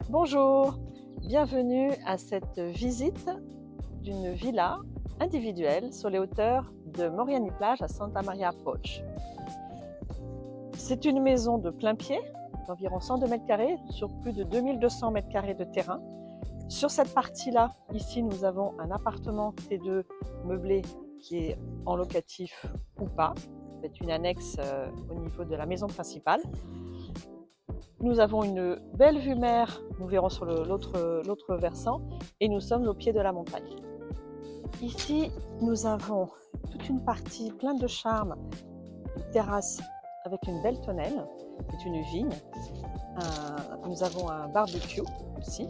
Bonjour, bienvenue à cette visite d'une villa individuelle sur les hauteurs de Moriani Plage à Santa Maria Approach. C'est une maison de plein pied d'environ 102 mètres carrés sur plus de 2200 mètres carrés de terrain. Sur cette partie-là, ici nous avons un appartement T2 meublé qui est en locatif ou pas. C'est une annexe au niveau de la maison principale. Nous avons une belle vue mer, nous verrons sur l'autre versant, et nous sommes au pied de la montagne. Ici, nous avons toute une partie pleine de charme, une terrasse avec une belle tonnelle, c'est une vigne. Nous avons un barbecue aussi.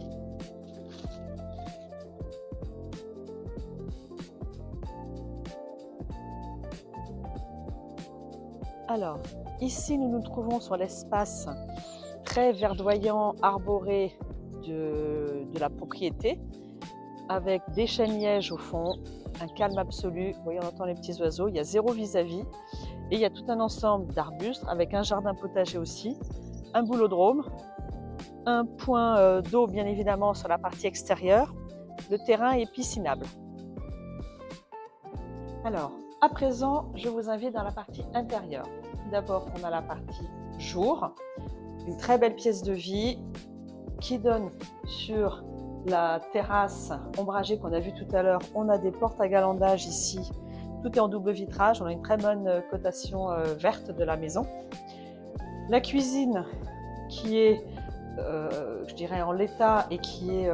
Alors, ici, nous nous trouvons sur l'espace très verdoyant, arboré de la propriété, avec des chênes lièges au fond, un calme absolu. Vous voyez, on entend les petits oiseaux, il y a zéro vis-à-vis. Et il y a tout un ensemble d'arbustes avec un jardin potager aussi, un boulodrome, un point d'eau bien évidemment sur la partie extérieure. Le terrain est piscinable. Alors, à présent, je vous invite dans la partie intérieure. D'abord, on a la partie jour, une très belle pièce de vie qui donne sur la terrasse ombragée qu'on a vue tout à l'heure. On a des portes à galandage ici. Tout est en double vitrage. On a une très bonne cotation verte de la maison. La cuisine qui est, je dirais, en l'état et qui est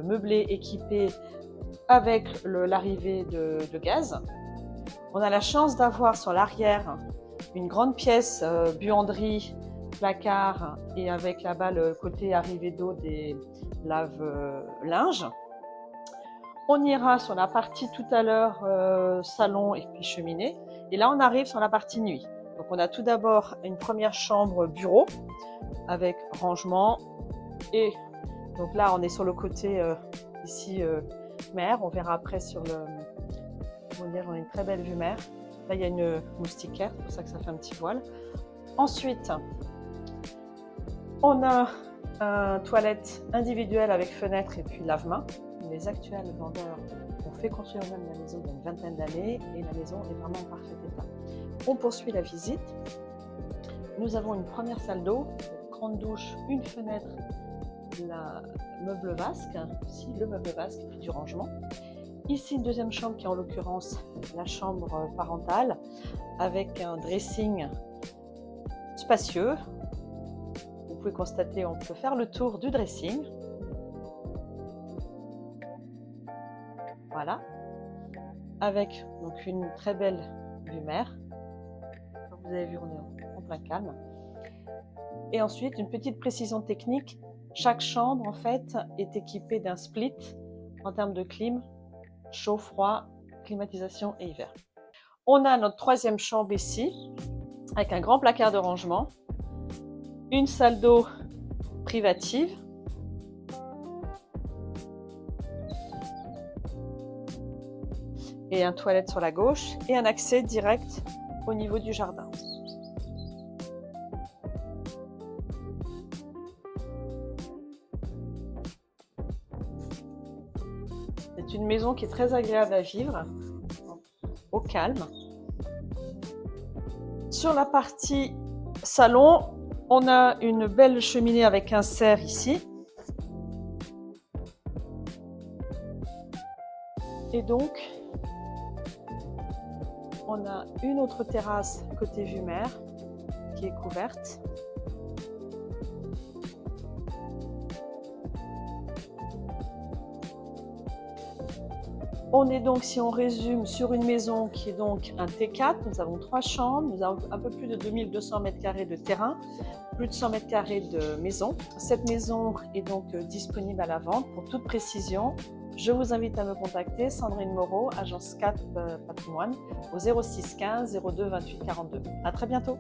meublée, équipée avec l'arrivée de gaz. On a la chance d'avoir sur l'arrière une grande pièce buanderie, placard et avec là-bas le côté arrivée d'eau des lave-linge. On ira sur la partie tout à l'heure salon et puis cheminée. Et là, on arrive sur la partie nuit. Donc, on a tout d'abord une première chambre bureau avec rangement. Et donc là, on est sur le côté ici mer. On verra après sur le... Comment dire, on a une très belle vue mer. Là, il y a une moustiquaire, c'est pour ça que ça fait un petit voile. Ensuite, on a une toilette individuelle avec fenêtre et puis lave-main. Les actuels vendeurs ont fait construire eux-mêmes la maison il y a une vingtaine d'années et la maison est vraiment en parfait état. On poursuit la visite. Nous avons une première salle d'eau, une grande douche, une fenêtre, la meuble vasque, aussi le meuble vasque et puis du rangement. Ici, une deuxième chambre qui est en l'occurrence la chambre parentale avec un dressing spacieux. Vous pouvez constater, on peut faire le tour du dressing. Voilà. Avec donc une très belle vue mer. Comme vous avez vu, on est en plein calme. Et ensuite, une petite précision technique. Chaque chambre, en fait, est équipée d'un split en termes de clim. Chaud, froid, climatisation et hiver. On a notre troisième chambre ici, avec un grand placard de rangement, une salle d'eau privative, et un toilette sur la gauche, et un accès direct au niveau du jardin. C'est une maison qui est très agréable à vivre, au calme. Sur la partie salon, on a une belle cheminée avec un cerf ici. Et donc, on a une autre terrasse côté vue mer qui est couverte. On est donc, si on résume, sur une maison qui est donc un T4. Nous avons 3 chambres, nous avons un peu plus de 2200 mètres carrés de terrain, plus de 100 mètres carrés de maison. Cette maison est donc disponible à la vente. Pour toute précision, je vous invite à me contacter, Sandrine Moreau, agence 4 Patrimoine, au 06 15 02 28 42. À très bientôt.